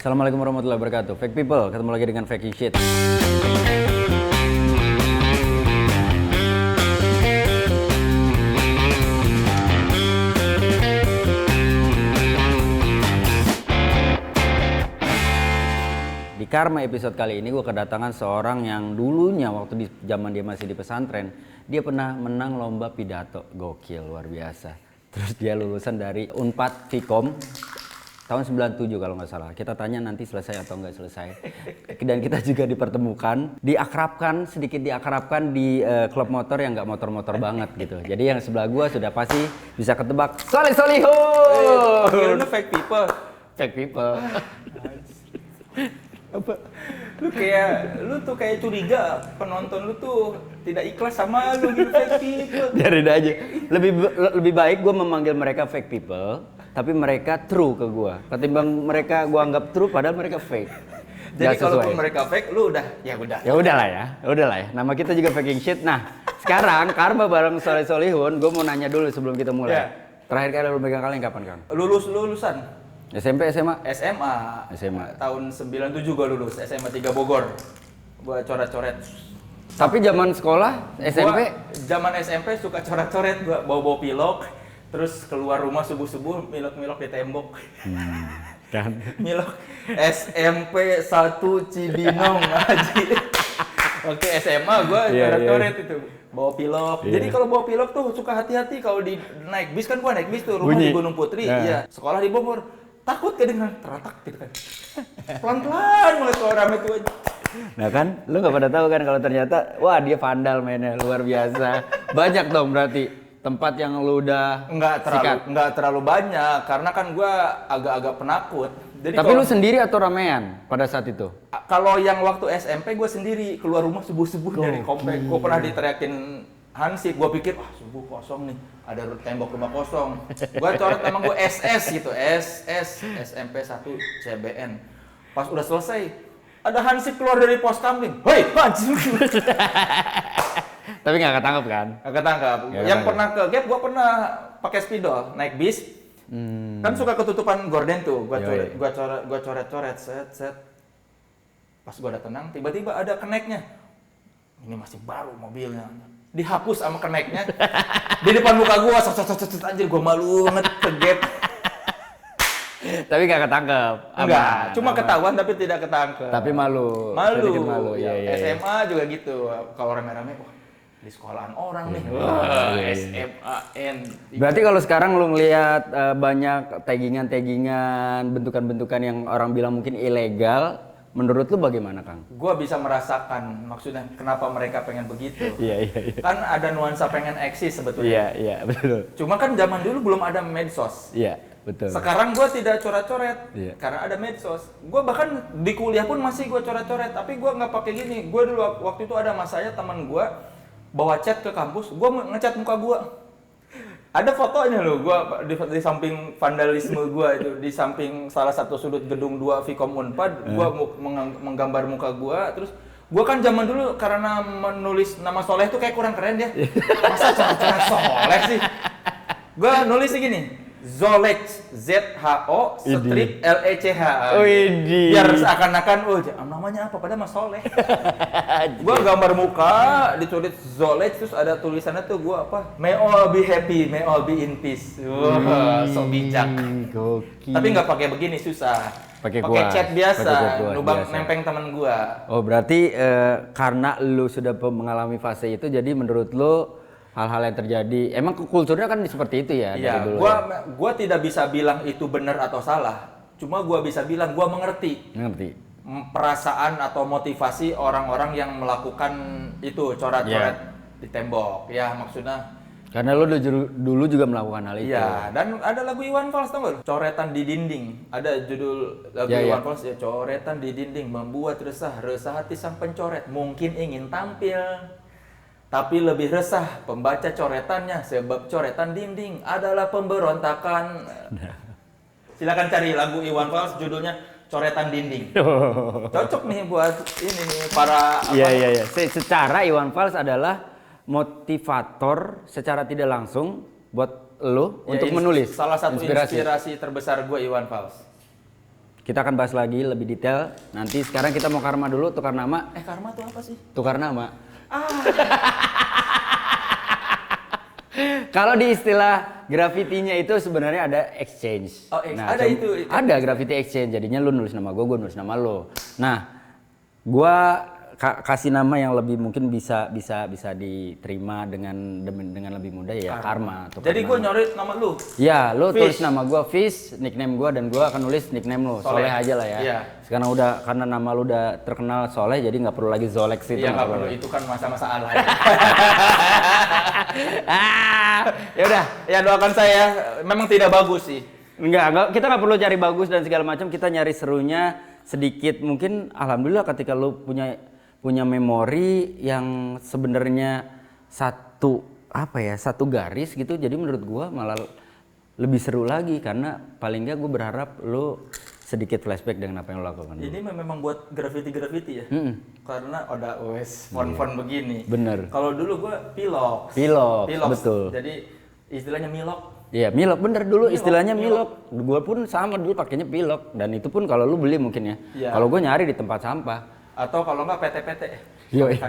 Assalamualaikum warahmatullahi wabarakatuh. Fake people, ketemu lagi dengan Faking Shit. Di Karma episode kali ini gue kedatangan seorang yang dulunya waktu di zaman dia masih di pesantren, dia pernah menang lomba pidato. Gokil, luar biasa. Terus dia lulusan dari Unpad Vkom tahun 97 kalau nggak salah. Kita tanya nanti selesai atau nggak selesai. Dan kita juga dipertemukan, sedikit diakrabkan di klub motor yang nggak motor-motor banget gitu. Jadi yang sebelah gua sudah pasti bisa ketebak. Soleh Solihun. Lu fake people. Fake people. Apa? Lu tuh kayak curiga penonton lu tuh tidak ikhlas sama lu gitu fake people. Biarin aja. Lebih baik gua memanggil mereka fake people, tapi mereka true ke gua. Ketimbang mereka gua anggap true padahal mereka fake. Jadi kalaupun mereka fake, lu udah. Ya udahlah ya. Nama kita juga Faking Shit. Nah, sekarang Karma bareng Soleh Solihun, gua mau nanya dulu sebelum kita mulai. Ya. Terakhir kali lu megang kaleng kapan, Kang? Lulusan SMP, SMA? SMA. Tahun 97 gua lulus, SMA 3 Bogor. Gua coret-coret. Tapi zaman sekolah SMP? Zaman SMP suka coret-coret, gua bawa pilok, terus keluar rumah subuh-subuh milok-milok di tembok. Kan. Milok SMP 1 Cibinong Haji. Oke, SMA gua coret-coret itu. Bawa pilok. Jadi kalau bawa pilok tuh suka hati-hati kalau di naik bis, kan gua naik bis tuh rumah di Gunung Putri, iya. Sekolah di Bogor. Takut kedengeran teratak gitu kan. Pelan-pelan mulai suara rame tuh aja. Nah kan, lu nggak pada tahu kan kalau ternyata wah dia vandal mainnya luar biasa. Banyak dong berarti tempat yang lu udah nggak terlalu banyak karena kan gua agak-agak penakut. Jadi tapi lu sendiri atau ramean pada saat itu? Kalau yang waktu SMP gua sendiri keluar rumah subuh-subuh dari komplek. Gua pernah diteriakin Hansip, gua pikir subuh kosong nih, ada tembok rumah kosong. Gua coret nama gua SS gitu, SMP 1 CBN. Pas udah selesai, ada Hansip keluar dari pos kamling. Hoi, Hansip. Tapi nggak ketangkep kan? Nggak ketangkep. Yang pernah ke gap, gua pernah pakai spidol, naik bis. Kan suka ketutupan gorden tuh, gua coret-coret, set. Pas gua udah tenang, tiba-tiba ada keneknya. Ini masih baru mobilnya. Dihapus sama keneknya. Di depan muka gua, anjir gua malu banget ke gap. Tapi nggak ketangkep. Enggak, cuma ketahuan tapi tidak ketangkep. Tapi malu. Malu. Ya. SMA juga gitu. Kalau rame-rame, wah, di sekolahan orang nih. SMAN. Berarti kalau sekarang lu ngelihat banyak taggingan, bentukan-bentukan yang orang bilang mungkin ilegal, menurut lu bagaimana, Kang? Gua bisa merasakan maksudnya kenapa mereka pengen begitu. Iya. Kan ada nuansa pengen eksis sebetulnya. Iya, betul. Cuma kan zaman dulu belum ada medsos. Iya, betul. Sekarang gua tidak coret-coret karena ada medsos. Gua bahkan di kuliah pun masih gua coret-coret, tapi gua nggak pakai gini. Gua dulu waktu itu ada masanya teman gua bawa cat ke kampus, gua ngecat muka gua. Ada fotonya loh, gua di samping vandalisme gua itu, di samping salah satu sudut gedung 2 Vkom Unpad, gua menggambar muka gua, terus gua kan zaman dulu karena menulis nama Soleh itu kayak kurang keren ya. Masa cara Soleh sih? Gua nulis gini, Zolech, ZHO strip LECH. Biar seakan-akan namanya apa padahal Mas Soleh. Gua gambar muka, ditulis Zolech, terus ada tulisannya tuh gua apa? May all be happy, may all be in peace. Wah, so bijak. Tapi nggak pakai begini, susah. Pakai cat biasa, lubang nempeng temen gua. Oh, berarti karena lu sudah mengalami fase itu, jadi menurut lu hal-hal yang terjadi, emang kulturnya kan seperti itu ya? Iya, dari dulu. Gua tidak bisa bilang itu benar atau salah. Cuma gua bisa bilang gua mengerti perasaan atau motivasi orang-orang yang melakukan itu coret-coret di tembok. Ya maksudnya. Karena lu dulu juga melakukan hal itu. Iya, dan ada lagu Iwan Fals tau gak? Coretan di dinding. Ada judul lagu Iwan Fals ya, coretan di dinding membuat resah hati sang pencoret mungkin ingin tampil. Tapi lebih resah pembaca coretannya sebab coretan dinding adalah pemberontakan. Silakan cari lagu Iwan Fals judulnya Coretan Dinding. Cocok nih buat ini nih para Iya. Secara Iwan Fals adalah motivator secara tidak langsung buat lo untuk menulis. Salah satu inspirasi terbesar gue Iwan Fals. Kita akan bahas lagi lebih detail. Nanti sekarang kita mau karma dulu, tukar nama. Karma tuh apa sih? Tukar nama. Kalau di istilah graffiti-nya itu sebenarnya ada exchange. Oh, ada itu. Ada graffiti exchange. Jadinya lu nulis nama gue nulis nama lo. Nah, gue kasih nama yang lebih mungkin bisa diterima dengan lebih mudah ya karma. Jadi gue nyoret nama lu. Ya, lu Fish. tulis nama gue Fish, nickname gue, dan gue akan nulis nickname lu. Soleh aja lah ya. Iya. Sekarang karena nama lu udah terkenal Soleh, jadi nggak perlu lagi Zolex itu. Iya nggak perlu. Itu kan masa-masa alay. Ya udah, ya doakan saya. Memang tidak bagus sih. Enggak, kita nggak perlu cari bagus dan segala macam. Kita nyari serunya sedikit. Mungkin alhamdulillah ketika lu punya memori yang sebenarnya satu garis gitu, jadi menurut gua malah lebih seru lagi karena paling nggak gue berharap lo sedikit flashback dengan apa yang lo lakukan. Ini memang buat graffiti ya, karena udah font begini. Bener. Kalau dulu gua pilox, betul. Jadi istilahnya milok. Iya, milok bener dulu istilahnya milok. Gue pun sama dulu pakainya pilok, dan itu pun kalau lu beli mungkin ya. Iya. Kalau gue nyari di tempat sampah. Atau kalau nggak PT-PT. Iya.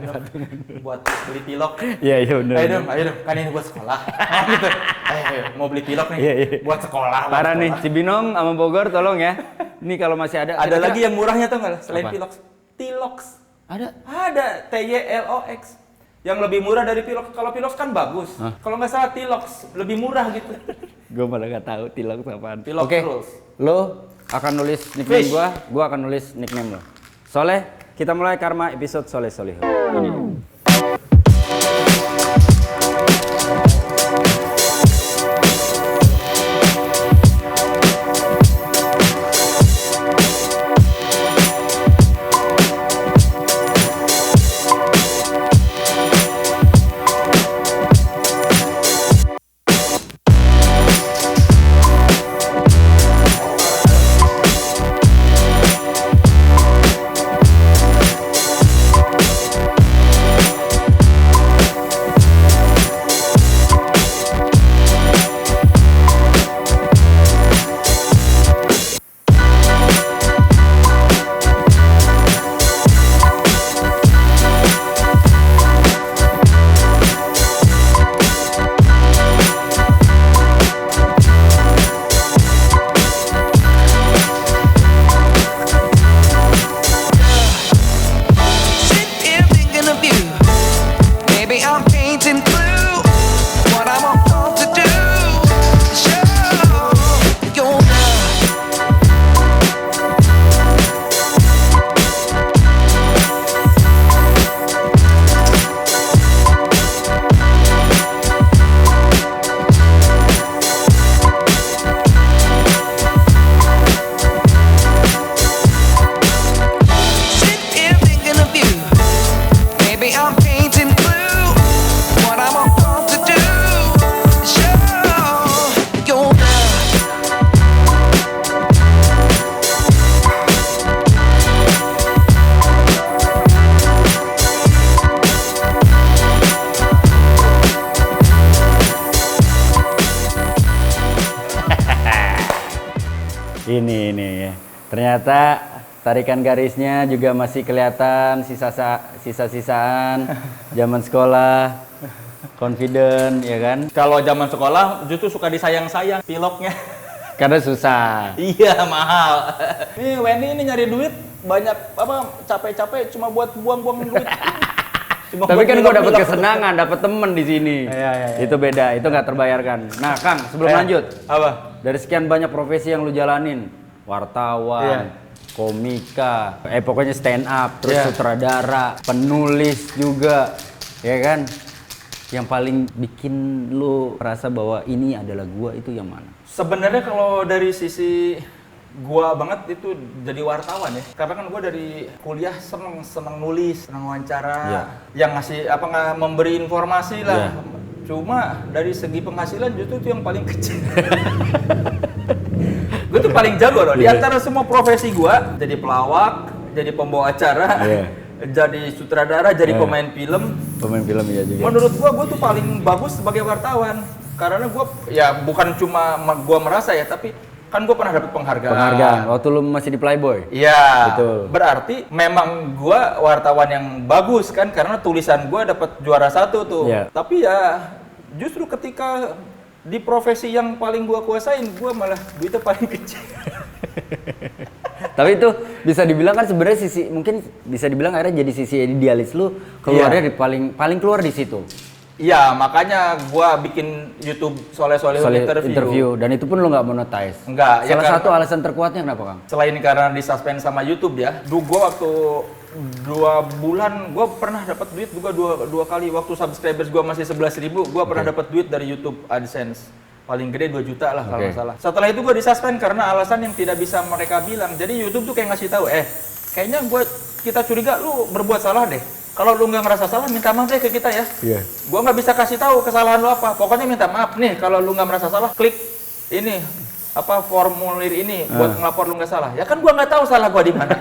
Buat beli pilok. Iya bener. Ayo dong, kan ini buat sekolah. Gitu. Ayo, mau beli pilok nih. Iya. Buat sekolah. Parah nih, Cibinong sama Bogor tolong ya. Ini kalau masih ada. Ada lagi yang murahnya tuh nggak? Selain Apa? pilox. Tilox. Ada. TYLOX. Yang lebih murah dari pilox. Kalau pilox kan bagus. Kalau nggak salah tilox lebih murah gitu. Gue malah nggak tahu tilak apaan. Pilox Oke. rules. Lo akan nulis nickname Fish. gue akan nulis nickname lo. Soleh, kita mulai karma episode Soleh Soliho. Ini. Sit here thinking of you. Maybe I'm painting blue. What I'm about to do. Show your love. Sit here thinking of you. Maybe I'm painting blue. What I'm about to do. Show your love. Ini ya. Ternyata tarikan garisnya juga masih kelihatan sisa-sisaan zaman sekolah, confident ya kan? Kalau zaman sekolah justru suka disayang-sayang piloknya. Karena susah. Iya mahal. Nih Wendy ini nyari duit banyak capek-capek cuma buat buang-buang duit. Cuma Tapi buat kan gue dapet pilok-pilok. kesenangan, dapet temen di sini. Iya. Itu beda, itu nggak terbayarkan. Nah Kang, sebelum lanjut, Apa? dari sekian banyak profesi yang lu jalanin, wartawan, komika, pokoknya stand up, terus Iya. sutradara, penulis juga, ya kan? Yang paling bikin lu merasa bahwa ini adalah gua itu yang mana? Sebenarnya kalau dari sisi gua banget itu jadi wartawan ya. Karena kan gua dari kuliah seneng nulis, seneng wawancara, Iya. yang ngasih memberi informasi lah. Iya. Cuma dari segi penghasilan justru itu yang paling kecil. Gue tuh paling jago loh di Iya. antara semua profesi gua, jadi pelawak, jadi pembawa acara, Iya. jadi sutradara, jadi Iya. pemain film. Pemain film ya juga. Menurut gua tuh paling bagus sebagai wartawan. Karena gua ya bukan cuma gua merasa ya, tapi kan gue pernah dapet penghargaan. Penghargaan waktu lu masih di Playboy. Iya, Betul. berarti memang gue wartawan yang bagus kan, karena tulisan gue dapat juara 1 tuh. Iya. Tapi ya justru ketika di profesi yang paling gue kuasain, gue malah duitnya paling kecil. Tapi itu bisa dibilang kan sebenarnya mungkin bisa dibilang akhirnya jadi sisi idealis lu keluarnya di paling keluar di situ. Iya, makanya gua bikin YouTube Soleh-Solehun interview. Dan itu pun lu nggak monetize. Enggak, ya Salah kan- satu alasan terkuatnya kenapa, Kang? Selain karena disuspend sama YouTube ya, gua waktu 2 bulan gua pernah dapat duit juga dua kali. Waktu subscribers gua masih 11.000, gua pernah dapat duit dari YouTube AdSense. Paling gede 2 juta lah kalau nggak salah. Setelah itu gua disuspend karena alasan yang tidak bisa mereka bilang. Jadi YouTube tuh kayak ngasih tahu, kayaknya kita curiga lu berbuat salah deh. Kalau lu nggak ngerasa salah, minta maaf deh ke kita ya. Iya. Gua nggak bisa kasih tahu kesalahan lu apa. Pokoknya minta maaf nih. Kalau lu nggak merasa salah, klik ini formulir ini buat ngelapor lu nggak salah. Ya kan gua nggak tahu salah gua di mana.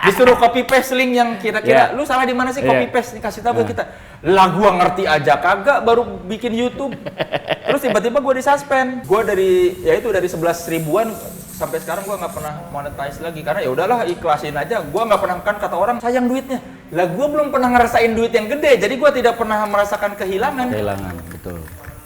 Disuruh copy paste link yang kira-kira lu salah di mana sih, copy paste nih, kasih tahu ke kita. Lah gua ngerti aja kagak, baru bikin YouTube. Terus tiba-tiba gua disuspend. Gua dari 11 ribuan sampai sekarang gua nggak pernah monetize lagi karena ya udahlah, ikhlasin aja. Gua nggak pernah, kan kata orang sayang duitnya. Lah gua belum pernah ngerasain duit yang gede, jadi gua tidak pernah merasakan kehilangan. Kehilangan, betul.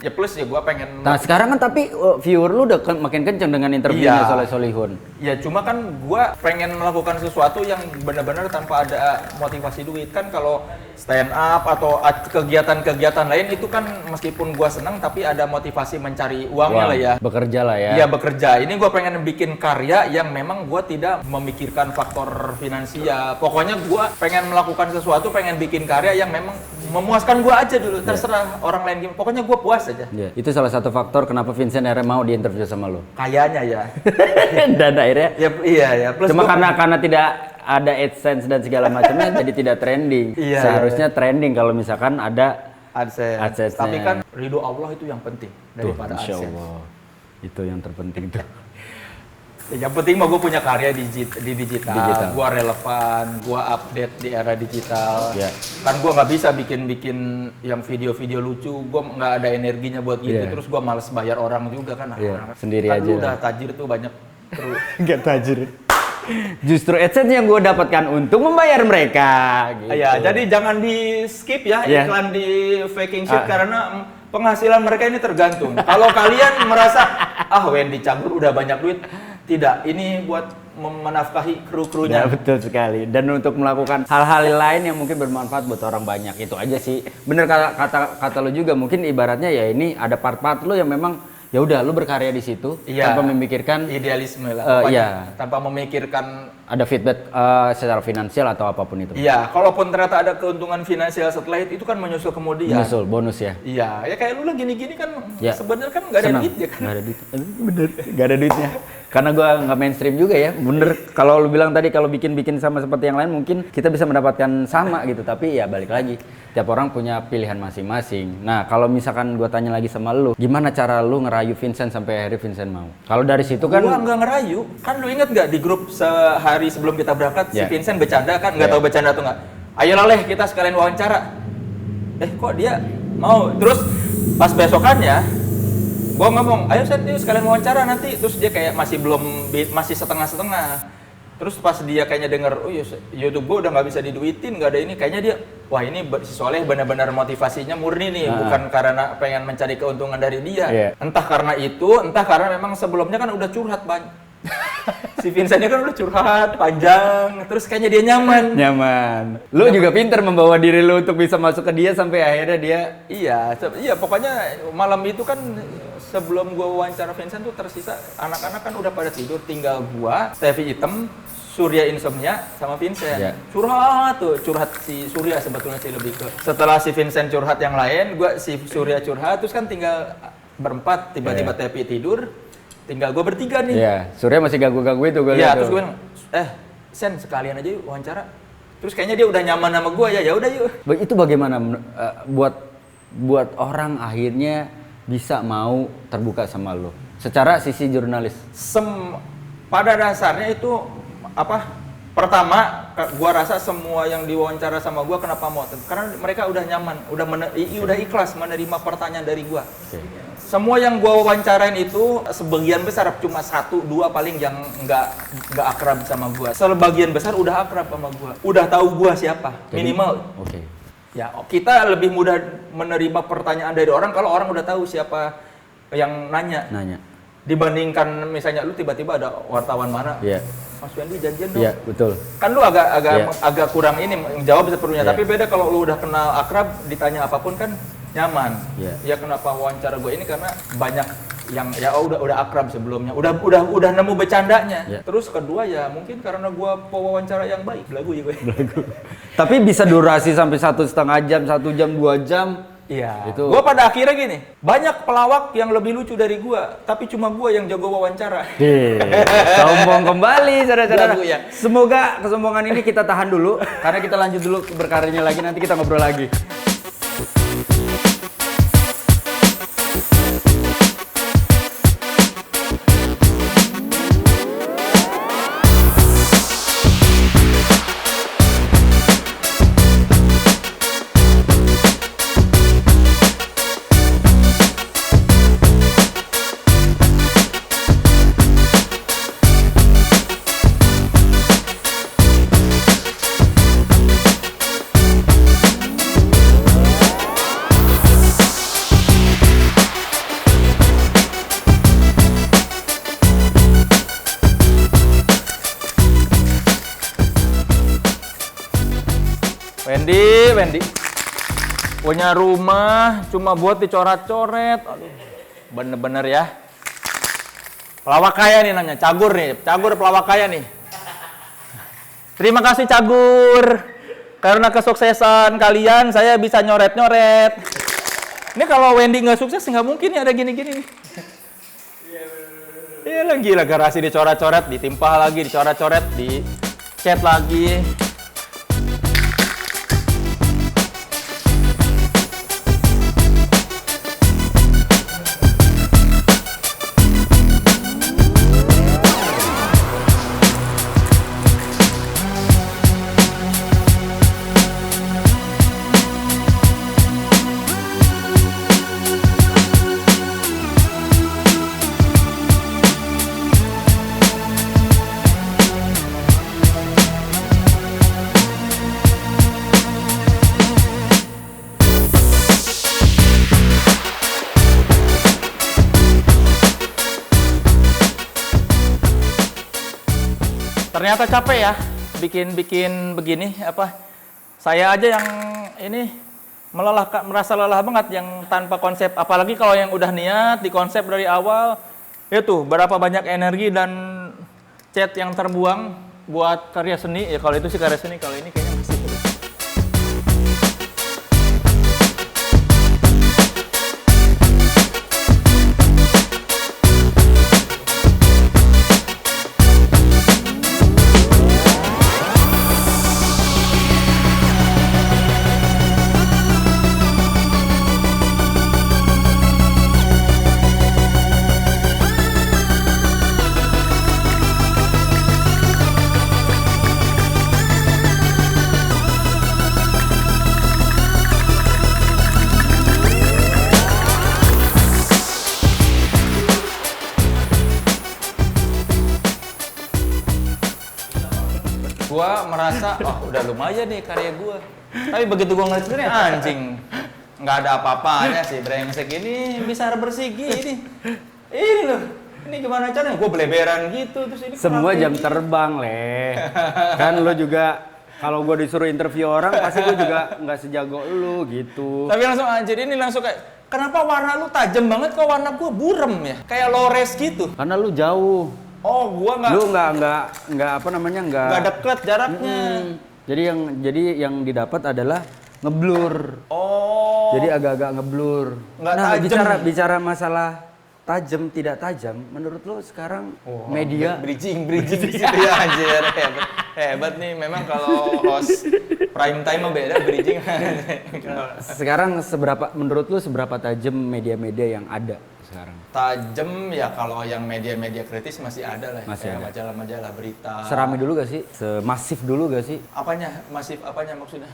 Ya plus ya gua pengen. Nah sekarang kan tapi viewer lu udah makin kenceng dengan interviewnya Soleh Solihun. Ya cuma kan gua pengen melakukan sesuatu yang benar-benar tanpa ada motivasi duit. Kan kalau stand up atau kegiatan-kegiatan lain itu kan meskipun gua senang tapi ada motivasi mencari uangnya lah ya. Bekerja lah ya. Iya bekerja. Ini gua pengen bikin karya yang memang gua tidak memikirkan faktor finansial. Pokoknya gua pengen melakukan sesuatu, pengen bikin karya yang memang memuaskan gua aja dulu. Terserah orang lain gimana. Pokoknya gua puas aja. Ya, itu salah satu faktor kenapa Vincent akhirnya mau diinterview sama lo. Kayaknya ya. Dan akhirnya Ya iya ya. Plus cuma gua karena tidak ada AdSense dan segala macamnya jadi tidak trending. Iya, Seharusnya trending kalau misalkan ada AdSense. AdSense-nya. Tapi kan ridho Allah itu yang penting daripada Insya AdSense. Allah. Itu yang terpenting tuh. Ya, yang penting mah gue punya karya di digital. Gue relevan, gue update di era digital. Ya. Kan gue nggak bisa bikin yang video-video lucu, gue nggak ada energinya buat gitu. Iya. Terus gue males bayar orang juga kan. Iya, sendiri kan aja lu lah. udah tajir tuh banyak kru. Gak tajir. Justru AdSense yang gue dapatkan untuk membayar mereka. Gitu. Ya, jadi jangan di skip ya Iya. iklan di faking shit karena penghasilan mereka ini tergantung. Kalau kalian merasa Wendy Cagur udah banyak duit, tidak. Ini buat menafkahi kru-krunya. Ya, betul sekali. Dan untuk melakukan hal-hal lain yang mungkin bermanfaat buat orang banyak, itu aja sih. Bener kata lo juga, mungkin ibaratnya ya ini ada part-part lo yang memang ya udah lu berkarya di situ Iya. tanpa memikirkan Idealisme lah. iya. Tanpa memikirkan. ada feedback secara finansial atau apapun itu. Iya, kalaupun ternyata ada keuntungan finansial setelah itu kan menyusul kemudian. Menyusul bonus ya. Iya, ya kayak lu lah gini-gini kan Ya. sebenarnya kan nggak ada Senang. duitnya kan. Nggak ada duit. Bener, nggak ada duitnya. Karena gua nggak mainstream juga ya. Bener. Kalau lu bilang tadi kalau bikin sama seperti yang lain mungkin kita bisa mendapatkan sama gitu. Tapi ya balik lagi. Tiap orang punya pilihan masing-masing. Nah kalau misalkan gua tanya lagi sama lu, gimana cara lu ngerayu Vincent sampai akhirnya Vincent mau? Kalau dari situ kan. Gua nggak ngerayu. Kan lu inget nggak di grup sehari sebelum kita berangkat Ya. si Vincent bercanda kan, nggak Ya. tahu bercanda atau nggak. Ayolah Leh, kita sekalian wawancara. Kok dia mau? Terus pas besokannya gua ngomong, ayo Sen, yuk sekalian wawancara nanti. Terus dia kayak masih setengah-setengah. Terus pas dia kayaknya denger, oh iya, YouTube gua udah nggak bisa diduitin, nggak ada ini. Kayaknya dia, wah ini si Soleh benar-benar motivasinya murni nih, bukan karena pengen mencari keuntungan dari dia. Iya. Entah karena itu, entah karena memang sebelumnya kan udah curhat banyak. Si Vincentnya kan udah curhat panjang, terus kayaknya dia Nyaman. Lu juga pinter membawa diri lu untuk bisa masuk ke dia sampai akhirnya dia. Iya, pokoknya malam itu kan sebelum gua wawancara Vincent tuh tersisa anak-anak kan udah pada tidur, tinggal gua, Stevie Item, Surya Insomnia sama Vincent. Iya. Curhat si Surya sebetulnya sih lebih ke. Setelah si Vincent curhat yang lain, gua si Surya curhat, terus kan tinggal berempat, tiba-tiba Tepi tidur, tinggal gua bertiga nih. Iya, Surya masih ganggu-ganggu itu gue lihat. Iya, terus gue bilang, Sen sekalian aja yuk wawancara. Terus kayaknya dia udah nyaman sama gue, ya udah yuk. Itu bagaimana buat orang akhirnya bisa mau terbuka sama lo secara sisi jurnalis? Pada dasarnya itu pertama gua rasa semua yang diwawancara sama gua kenapa mau? Karena mereka udah nyaman, udah ikhlas menerima pertanyaan dari gua. Oke. Semua yang gua wawancarain itu sebagian besar, cuma 1-2 paling yang nggak akrab sama gua. Sebagian besar udah akrab sama gua, udah tahu gua siapa minimal. Oke. Ya, kita lebih mudah menerima pertanyaan dari orang kalau orang udah tahu siapa yang nanya. Dibandingkan misalnya lu tiba-tiba ada wartawan mana, Iya. Mas Wendy janjian dong. Iya, betul. Kan lu agak kurang ini menjawab sepenuhnya. Iya. Tapi beda kalau lu udah kenal akrab, ditanya apapun kan nyaman. Iya. Ya kenapa wawancara gue ini karena banyak yang ya udah akrab sebelumnya. Udah nemu bercandanya. Iya. Terus kedua ya mungkin karena gue pewawancara yang baik, belagu ya gue. Tapi bisa durasi sampai 1,5 jam, 1 jam, 2 jam. Iya. Itu. Gue pada akhirnya gini, banyak pelawak yang lebih lucu dari gue, tapi cuma gue yang jago wawancara. Sombong kembali, saudara-saudara. Belagu, ya. Semoga kesombongan ini kita tahan dulu, karena kita lanjut dulu berkarirnya lagi. Nanti kita ngobrol lagi. Wendy, punya rumah cuma buat dicoret-coret. Aduh, bener-bener ya. Pelawak kaya nih nanya, Cagur pelawak kaya nih. Terima kasih Cagur, karena kesuksesan kalian saya bisa nyoret-nyoret. Ini kalau Wendy nggak sukses nggak mungkin ya ada gini-gini nih. Iya lah, gila, garasi dicoret-coret, ditimpah lagi, dicoret-coret, dicat lagi. Ternyata capek ya bikin begini apa. Saya aja yang ini merasa lelah banget yang tanpa konsep, apalagi kalau yang udah niat di konsep dari awal. Itu berapa banyak energi dan chat yang terbuang buat karya seni. Ya kalau itu sih karya seni, kalau ini kayaknya masih. Gua merasa, oh udah lumayan nih karya gua. Tapi begitu gua ngeliat sini, anjing, nggak ada apa-apanya sih, brengsek ini bisa bersih gini. Ini loh, ini gimana caranya? Gua beleberan gitu terus ini. Semua jam terbang, Le. Kan lo juga kalau gue disuruh interview orang pasti gue juga nggak sejago lu gitu. Tapi langsung anjir, ini langsung kayak, kenapa warna lu tajam banget, kok warna gua burem ya? Kayak lores gitu. Karena lu jauh. Oh, gua nggak. Lu nggak apa namanya Nggak deket jaraknya. Jadi yang didapat adalah ngeblur. Oh. Jadi agak-agak ngeblur. Nggak Nah, tajem. bicara masalah tajam tidak tajam, menurut lu sekarang media bridging di situ ya, anjir. Hebat nih, memang kalau host prime time mah beda, bridging. sekarang menurut lu seberapa tajam media-media yang ada sekarang? Tajam ya kalau yang media-media kritis masih ada lah. Masih Kayak ada. majalah-majalah berita. Serame dulu gak sih? Semasif dulu gak sih? Apanya? Masif apanya maksudnya?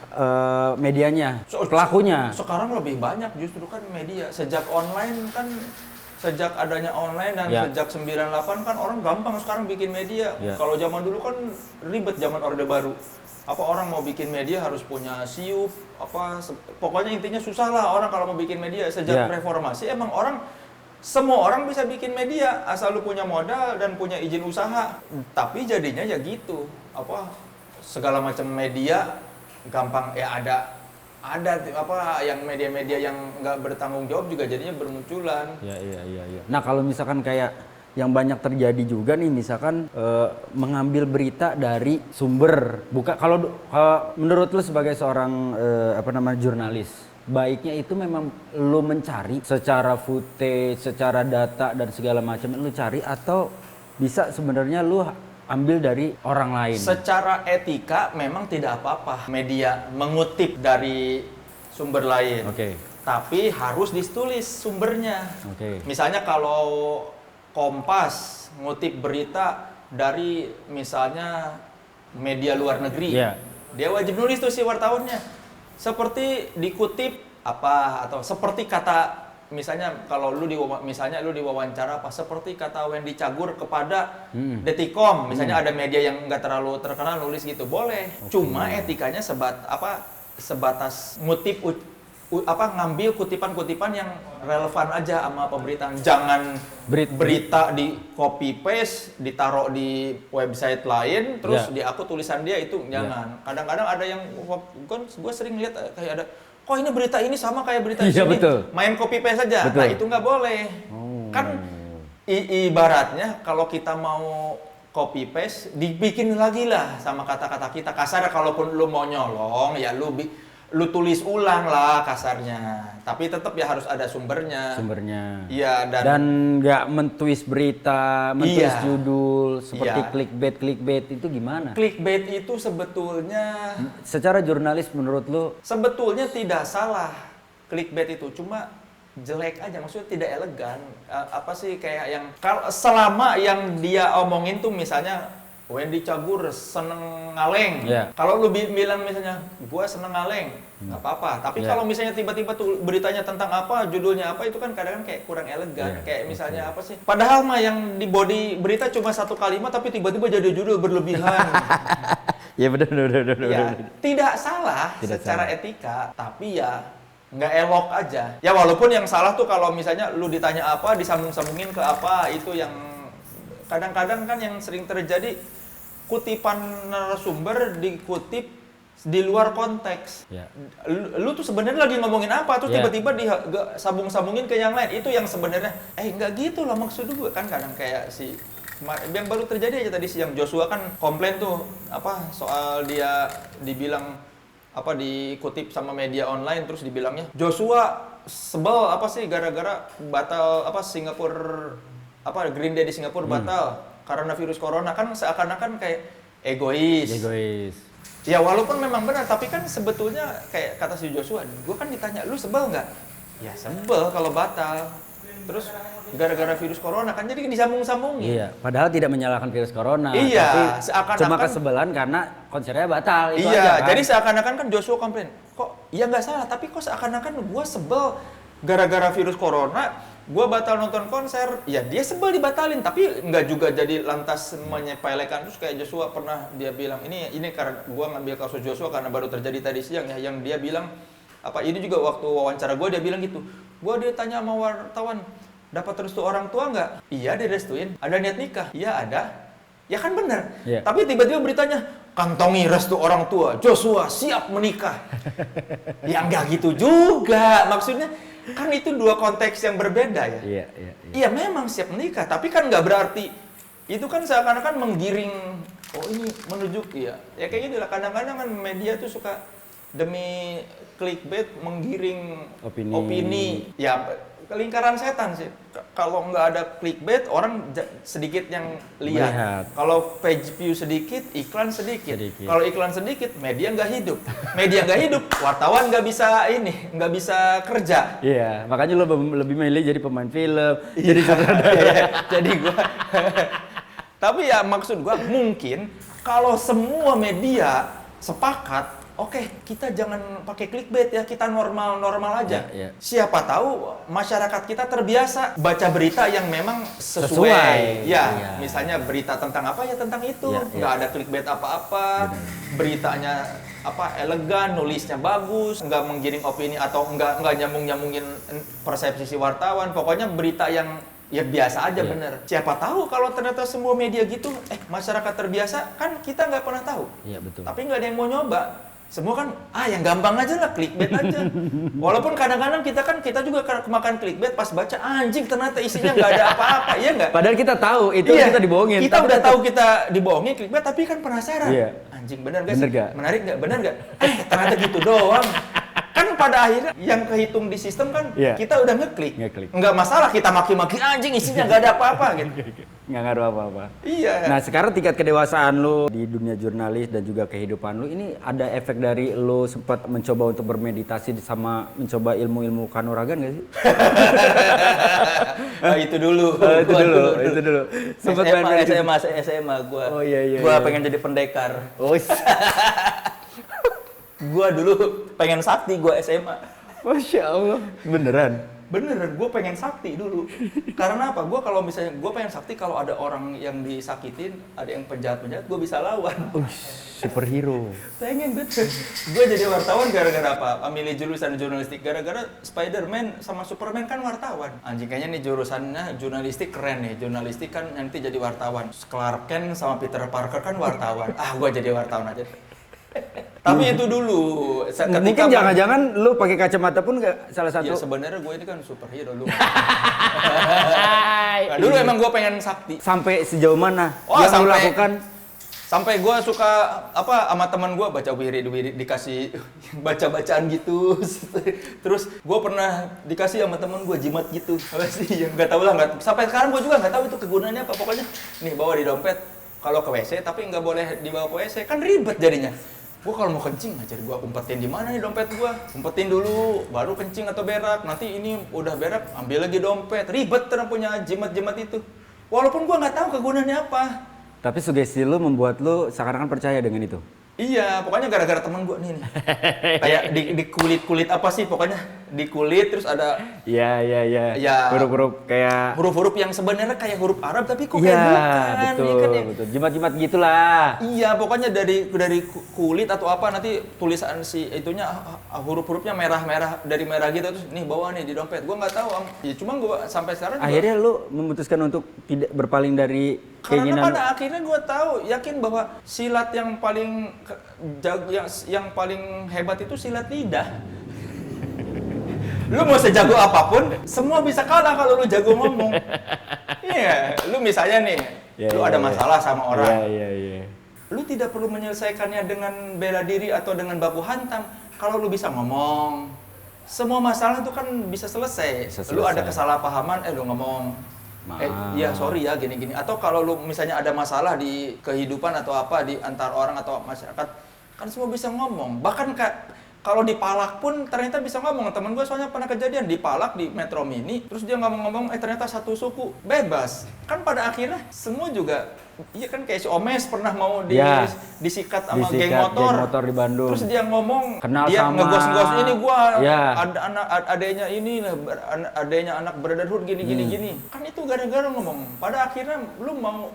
Medianya, pelakunya. Sekarang lebih banyak justru kan media. Sejak online kan sejak adanya online dan Ya. sejak 98 kan orang gampang sekarang bikin media. Ya. Kalau zaman dulu kan ribet zaman Orde Baru. Apa orang mau bikin media harus punya siup, pokoknya intinya susah lah orang kalau mau bikin media. Sejak Ya. reformasi emang semua orang bisa bikin media asal lu punya modal dan punya izin usaha. Tapi jadinya ya gitu, segala macam media gampang ya ada yang media-media yang nggak bertanggung jawab juga jadinya bermunculan. Iya. Nah kalau misalkan kayak yang banyak terjadi juga nih, misalkan mengambil berita dari sumber, kalau menurut lu sebagai seorang jurnalis, baiknya itu memang lu mencari secara footage, secara data dan segala macam lu cari, atau bisa sebenarnya lu ambil dari orang lain? Secara etika memang tidak apa-apa media mengutip dari sumber lain. Oke. Tapi harus ditulis sumbernya. Oke. Misalnya kalau Kompas ngutip berita dari misalnya media luar negeri, Iya. dia wajib nulis tuh si wartawannya. Seperti dikutip atau seperti kata, misalnya kalau lu diwawancara seperti kata Wendy Cagur kepada Detikom, misalnya ada media yang nggak terlalu terkenal nulis gitu, boleh. Cuma etikanya sebatas ngutip ngambil kutipan-kutipan yang relevan aja sama pemberitaan. Jangan berita di copy paste, ditaruh di website lain, terus di aku tulisan dia itu jangan. Kadang-kadang ada yang gue sering lihat kayak ada, kok ini berita ini sama kayak berita di sini, betul. main copy paste saja. Betul. Nah itu nggak boleh. Kan ibaratnya kalau kita mau copy paste, dibikin lagi lah sama kata-kata kita. Kasar kalaupun lu mau nyolong, ya lu tulis ulang lah kasarnya. Tapi tetap ya harus ada sumbernya. Iya, dan nggak mentwist berita, mentwist Iya. judul seperti Iya. clickbait itu gimana? Clickbait itu sebetulnya Secara jurnalis menurut lu? sebetulnya tidak salah. Clickbait itu cuma jelek aja, maksudnya tidak elegan. Kayak yang selama yang dia omongin tuh misalnya Wendy Cagur seneng ngaleng. Iya. Kalau lu bilang misalnya gua seneng ngaleng, nggak apa-apa. Tapi kalau misalnya tiba-tiba tuh beritanya tentang apa, judulnya apa, itu kan kadang-kadang kayak kurang elegan. Kayak misalnya apa sih? Padahal mah yang di body berita cuma satu kalimat tapi tiba-tiba jadi judul berlebihan. Ya benar. Ya, tidak salah secara etika, tapi ya nggak elok aja. Ya walaupun yang salah tuh kalau misalnya lu ditanya apa, disambung-sambungin ke apa, itu yang kadang-kadang kan yang sering terjadi, kutipan narasumber dikutip di luar konteks. Ya. Lu tuh sebenarnya lagi ngomongin apa, terus Ya. tiba-tiba disambung-sambungin ke yang lain. Itu yang sebenarnya nggak gitu lah maksud gue. Kan kadang kayak yang baru terjadi aja tadi yang Joshua kan komplain tuh soal dia dibilang dikutip sama media online, terus dibilangnya Joshua sebel gara-gara batal Singapura Green Day di Singapura batal karena virus corona. Kan seakan-akan kayak egois. Ya walaupun memang benar, tapi kan sebetulnya kayak kata si Joshua, gue kan ditanya, lu sebel nggak? Ya sebel kalau batal. Terus gara-gara virus corona kan jadi disambung-sambungin. Iya, padahal tidak menyalahkan virus corona. Iya, tapi seakan-akan cuma kesebelan karena konsernya batal. Itu iya, aja, kan? jadi seakan-akan kan Joshua komplain, kok ya nggak salah, tapi kok seakan-akan gue sebel gara-gara virus corona, gue batal nonton konser. Ya dia sebel dibatalin, tapi nggak juga jadi lantas menyepelekan. Terus kayak Joshua pernah dia bilang, ini karena gue ngambil kasus Joshua karena baru terjadi tadi siang ya, yang dia bilang ini juga waktu wawancara gue dia bilang gitu. Gue ditanya sama wartawan, dapat restu orang tua nggak? Iya direstuin. Ada niat nikah? Iya ada. Ya kan benar. Iya. Tapi tiba-tiba beritanya, kantongi restu orang tua, Joshua siap menikah. Ya nggak gitu juga. Maksudnya kan itu dua konteks yang berbeda ya. Iya. Iya memang siap menikah, tapi kan nggak berarti itu kan seakan-akan menggiring. Ini menuju ya kayak gitu lah. Kadang-kadang kan media tuh suka demi clickbait menggiring opini. Ya lingkaran setan sih. Kalau nggak ada clickbait, orang sedikit yang lihat. Kalau page view sedikit, iklan sedikit. Kalau iklan sedikit, media nggak hidup. Media nggak hidup, wartawan nggak bisa kerja. Iya, makanya lo lebih milih jadi pemain film, jadi sutradara. Jadi gua. Tapi ya maksud gua mungkin kalau semua media sepakat oke, kita jangan pakai clickbait ya, kita normal-normal aja. Ya, ya. Siapa tahu masyarakat kita terbiasa baca berita yang memang sesuai. Sesuai. Ya, Iya. misalnya berita tentang apa ya tentang itu. Ya, ya. Nggak ada clickbait apa-apa. Beritanya elegan, nulisnya bagus, nggak menggiring opini atau nggak nyambung-nyambungin persepsi si wartawan. Pokoknya berita yang ya biasa aja, Iya. bener. Siapa tahu kalau ternyata semua media gitu, masyarakat terbiasa, kan kita nggak pernah tahu. Iya, betul. Tapi nggak ada yang mau nyoba. Semua kan, yang gampang aja lah, clickbait aja. Walaupun kadang-kadang kita juga kemakan clickbait pas baca, anjing ternyata isinya nggak ada apa-apa, iya nggak? Padahal kita tahu itu Iya, kita dibohongin. Kita tapi udah tetap- tahu kita dibohongin clickbait, tapi kan penasaran. Iya. Anjing bener gak Bener sih? gak? Menarik gak? Bener gak? Ternyata gitu doang. Kan pada akhirnya yang kehitung di sistem kan Iya. kita udah ngeklik. Ngeklik. Nggak masalah kita maki-maki anjing isinya nggak ada apa-apa gitu. nggak ngaruh apa-apa. Iya. Nah sekarang tingkat kedewasaan lu di dunia jurnalis dan juga kehidupan lu ini ada efek dari lu sempat mencoba untuk bermeditasi sama mencoba ilmu-ilmu kanuragan gak sih? Itu dulu. itu dulu. Sempat main meditasi. SMA gua. Oh, iya, Gua iya. pengen jadi pendekar. Oh, Gua dulu pengen sakti gua SMA. Masya Allah. Beneran? Beneran, gue pengen sakti dulu. Karena apa? Gue kalau misalnya gue pengen sakti kalau ada orang yang disakitin, ada yang penjahat-penjahat, gue bisa lawan. Superhero. Pengen betul. Gue jadi wartawan gara-gara apa? Milih jurusan jurnalistik gara-gara Spider-Man sama Superman kan wartawan. Anjing kayaknya nih jurusannya jurnalistik keren nih. Jurnalistik kan nanti jadi wartawan. Clark Kent sama Peter Parker kan wartawan. Gue jadi wartawan aja. Tapi itu dulu. Mungkin jangan-jangan lu pakai kacamata pun nggak salah satu. Ya sebenarnya gue ini kan superhero lu. Nah, dulu emang gue pengen sakti. Sampai sejauh mana Wah, yang lu sampai- lakukan? Sampai gue suka sama teman gue baca wirid dikasih baca-bacaan gitu. Terus gue pernah dikasih sama teman gue jimat gitu. Apa sih? Yang nggak tahu lah. Sampai sekarang gue juga nggak tahu itu kegunaannya apa. Pokoknya nih bawa di dompet. Kalau ke WC tapi nggak boleh dibawa ke WC kan ribet jadinya. Gue kalau mau kencing ngajar gue umpetin di mana nih dompet gue. Umpetin dulu baru kencing atau berak. Nanti ini udah berak ambil lagi dompet. Ribet terus punya jimat-jimat itu. Walaupun gue nggak tahu kegunaannya apa. Tapi sugesti lu membuat lu seakan-akan percaya dengan itu. Iya, pokoknya gara-gara temen gue nih. Kayak di kulit apa sih pokoknya di kulit terus ada Iya. Ya. Huruf-huruf kayak. huruf-huruf yang sebenarnya kayak huruf Arab tapi kok Iya, kayak bukan. betul, ya kan ya? betul. Jimat-jimat gitulah. Iya, pokoknya dari kulit atau apa nanti tulisan si itunya huruf-hurufnya merah-merah dari merah gitu terus nih bawa nih di dompet. Gue nggak tahu, Am. Ya cuma gue sampai sekarang juga- Akhirnya lu memutuskan untuk tidak berpaling dari karena keinginan pada akhirnya gue tahu yakin bahwa silat yang paling yang paling hebat itu silat lidah. Lu mau sejago apapun, semua bisa kalah kalau lu jago ngomong. Iya, lu misalnya nih, lu ada masalah sama orang. Iya. Lu tidak perlu menyelesaikannya dengan bela diri atau dengan baku hantam. Kalau lu bisa ngomong, semua masalah itu kan bisa selesai. Bisa Lu ada selesai. kesalahpahaman, lu ngomong. Maaf. Ya sorry ya gini-gini. Atau kalau lu misalnya ada masalah di kehidupan atau apa di antar orang atau masyarakat, kan semua bisa ngomong. Bahkan kalau dipalak pun ternyata bisa ngomong. Temen gue soalnya pernah kejadian dipalak di Metro Mini, terus dia ngomong-ngomong, ternyata satu suku bebas. Kan pada akhirnya semua juga, iya kan kayak si Omes pernah mau Ya. disikat sama Disikat geng motor di Bandung. Terus dia ngomong, Kenal dia sama- ngegos-ngos ini gua Ya. ada anak adenya ini, adenya anak brotherhood gini. Kan itu gara-gara ngomong. Pada akhirnya lu mau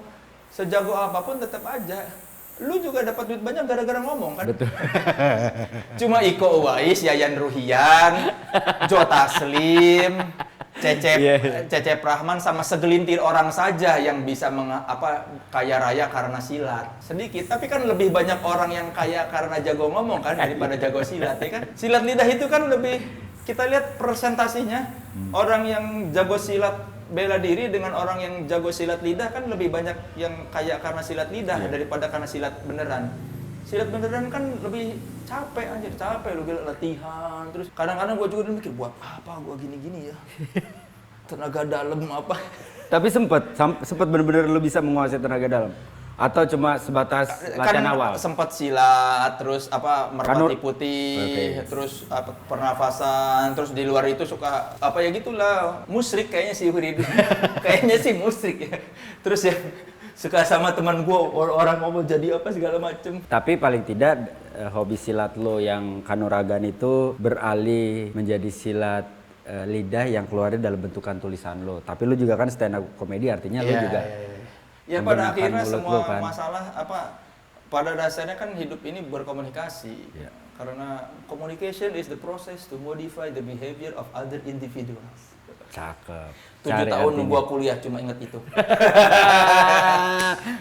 sejago apapun tetap aja. Lu juga dapat duit banyak gara-gara ngomong kan? Betul. Cuma Iko Uwais, Yayan Ruhian, Joe Taslim, Cecep Rahman sama segelintir orang saja yang bisa kaya raya karena silat. Sedikit, tapi kan lebih banyak orang yang kaya karena jago ngomong kan daripada jago silat, ya kan? Silat lidah itu kan lebih, kita lihat presentasinya, orang yang jago silat bela diri dengan orang yang jago silat lidah kan lebih banyak yang kaya karena silat lidah daripada karena silat beneran. Silat beneran kan lebih capek lu gila latihan terus kadang-kadang gue juga mikir buat apa gue gini-gini ya. Tenaga dalam apa. Tapi sempat benar-benar lu bisa menguasai tenaga dalam atau cuma sebatas latihan awal? Sempat silat terus merpati Oke. putih terus pernafasan terus di luar itu suka ya gitulah musrik kayaknya sih Wirid. Kayaknya sih musrik ya. Terus ya suka sama teman gue, orang ngomong jadi apa segala macem. Tapi paling tidak hobi silat lo yang kanuragan itu beralih menjadi silat lidah yang keluarnya dalam bentukan tulisan lo. Tapi lo juga kan stand up komedi, artinya lo juga Ya pada menggunakan akhirnya mulut semua lo kan. masalah pada dasarnya kan hidup ini berkomunikasi. Iya. Karena communication is the process to modify the behavior of other individuals. Cakep. 7 tahun gua kuliah cuma inget itu.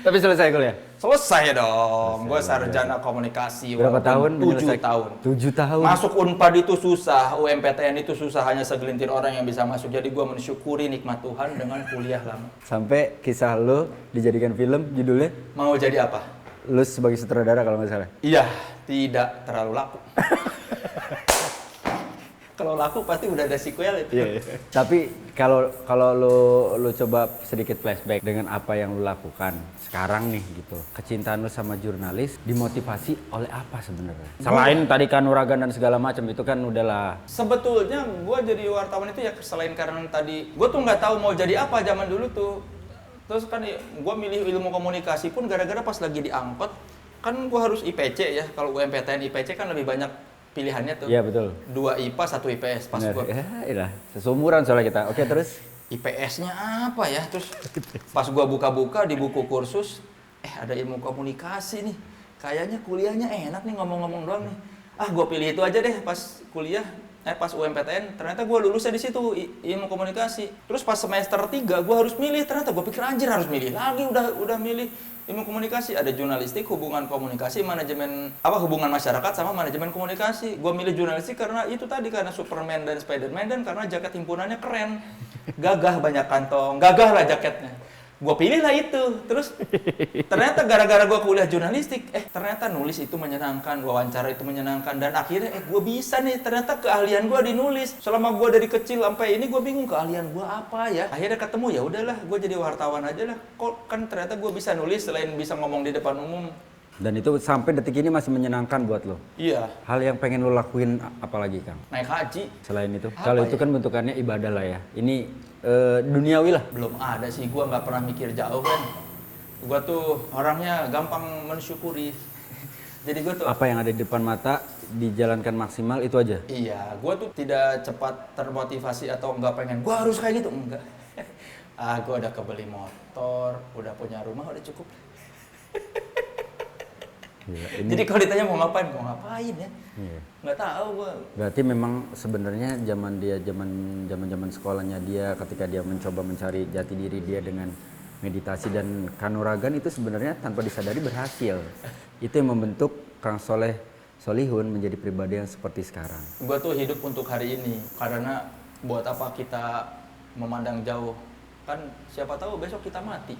Tapi selesai kuliah. Selesai dong. Gua sarjana komunikasi. Berapa tahun? 7 tahun. 7 tahun. Masuk Unpad itu susah, UMPTN itu susah, hanya segelintir orang yang bisa masuk. Jadi gua mensyukuri nikmat Tuhan dengan kuliah lama. Sampai kisah lo dijadikan film, judulnya Mau jadi apa? lo sebagai sutradara kalau nggak salah. Iya, tidak terlalu laku. Kalau laku pasti udah ada sequel itu. Iya. Tapi kalau lo coba sedikit flashback dengan apa yang lo lakukan sekarang nih gitu. Kecintaan lo sama jurnalis dimotivasi oleh apa sebenarnya? Selain tadi kanuragan dan segala macam itu kan udahlah. Sebetulnya gue jadi wartawan itu ya selain karena tadi gue tuh nggak tahu mau jadi apa zaman dulu tuh. Terus kan gue milih ilmu komunikasi pun gara-gara pas lagi diangkut kan gue harus IPC ya. Kalau UMPTN IPC kan lebih banyak pilihannya tuh. Iya betul. 2 IPA 1 IPS pas Bener. gue. Ya, sesumuran soalnya kita. Oke terus. IPS-nya apa ya? Terus pas gua buka-buka di buku kursus, ada ilmu komunikasi nih. Kayaknya kuliahnya enak nih ngomong-ngomong doang nih. Ah, gua pilih itu aja deh pas kuliah. Pas UMPTN, ternyata gua lulusnya di situ ilmu komunikasi. Terus pas semester 3 gua harus milih, ternyata gua pikir anjir harus milih lagi, udah milih ilmu komunikasi. Ada jurnalistik, hubungan komunikasi, manajemen hubungan masyarakat sama manajemen komunikasi. Gua milih jurnalistik karena itu tadi, karena Superman dan Spiderman dan karena jaket himpunannya keren. Gagah, banyak kantong, gagah lah jaketnya. Gue pilih lah itu. Terus ternyata gara-gara gue kuliah jurnalistik, ternyata nulis itu menyenangkan, wawancara itu menyenangkan, dan akhirnya gue bisa nih. Ternyata keahlian gue di nulis. Selama gue dari kecil sampai ini gue bingung keahlian gue apa ya. Akhirnya ketemu, ya udahlah, gue jadi wartawan aja lah. Kok kan ternyata gue bisa nulis selain bisa ngomong di depan umum. Dan itu sampai detik ini masih menyenangkan buat lo. Iya. Hal yang pengen lo lakuin apa lagi, Kang? Naik haji. Selain itu, Apa kalau ya? itu kan bentukannya ibadah lah ya. Ini duniawi lah. Belum ada sih, gue nggak pernah mikir jauh kan. Gue tuh orangnya gampang mensyukuri. Jadi gue tuh Apa yang ada di depan mata dijalankan maksimal itu aja. iya, gue tuh tidak cepat termotivasi atau nggak pengen gue harus kayak gitu, enggak. Gue udah kebeli motor, udah punya rumah, udah cukup. Gila, Jadi kalau ditanya mau ngapain ya? Iya. Nggak tahu gue. Berarti memang sebenarnya zaman sekolahnya dia, ketika dia mencoba mencari jati diri dia dengan meditasi dan kanuragan, itu sebenarnya tanpa disadari berhasil. Itu yang membentuk Kang Solihun menjadi pribadi yang seperti sekarang. Gue tuh hidup untuk hari ini, karena buat apa kita memandang jauh? Kan siapa tahu besok kita mati.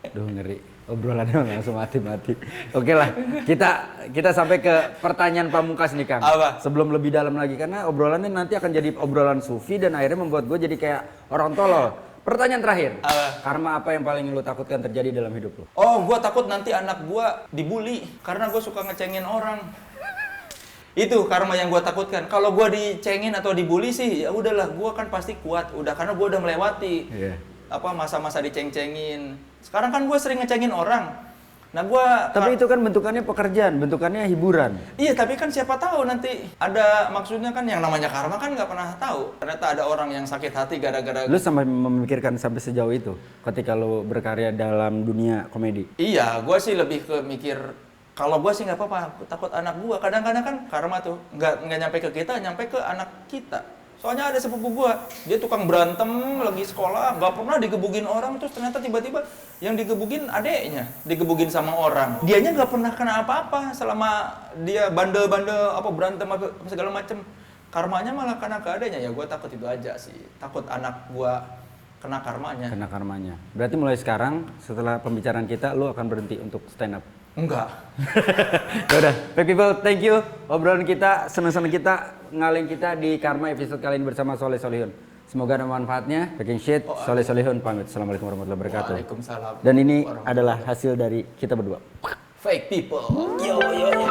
Duh ngeri. Obrolannya langsung mati-mati. Oke lah, kita sampai ke pertanyaan pamungkas nih Kang. Apa? Sebelum lebih dalam lagi, karena obrolannya nanti akan jadi obrolan sufi dan akhirnya membuat gue jadi kayak orang tolol. Pertanyaan terakhir, karma apa yang paling lo takutkan terjadi dalam hidup lo? Oh, gue takut nanti anak gue dibully karena gue suka ngecengin orang. Itu karma yang gue takutkan. Kalau gue dicengin atau dibully sih, ya udahlah, gue kan pasti kuat. Udah, karena gue udah melewati masa-masa diceng-cengin. Sekarang kan gue sering ngecengin orang. Nah Tapi itu kan bentukannya pekerjaan, bentukannya hiburan. Iya, tapi kan siapa tahu nanti ada, maksudnya kan yang namanya karma kan nggak pernah tahu. Ternyata ada orang yang sakit hati gara-gara. Lu sampai memikirkan sampai sejauh itu ketika lu berkarya dalam dunia komedi? Iya, gue sih lebih ke mikir, kalau gue sih nggak apa-apa, aku takut anak gue. Kadang-kadang kan karma tuh nggak nyampe ke kita, nyampe ke anak kita. Soalnya ada sepupu gue, dia tukang berantem lagi sekolah, nggak pernah digebugin orang, terus ternyata tiba-tiba yang digebugin adeknya, digebugin sama orang. Dianya nggak pernah kena apa-apa selama dia bandel-bandel berantem apa segala macem. Karmanya malah kena ke adeknya. Ya gue takut itu aja sih, takut anak gue kena karmanya. Kena karmanya. Berarti mulai sekarang setelah pembicaraan kita, lu akan berhenti untuk stand up? Enggak. Ya udah, Fake People, thank you. Obrolan kita, senang-senang kita, ngaling kita di Karma episode kali ini bersama Soleh Solihun. Semoga ada manfaatnya. Packing shit, Soleh Solihun pamit. Assalamualaikum warahmatullahi wabarakatuh. Waalaikumsalam. Dan ini adalah hasil dari kita berdua. Fake People. Yo yo yo.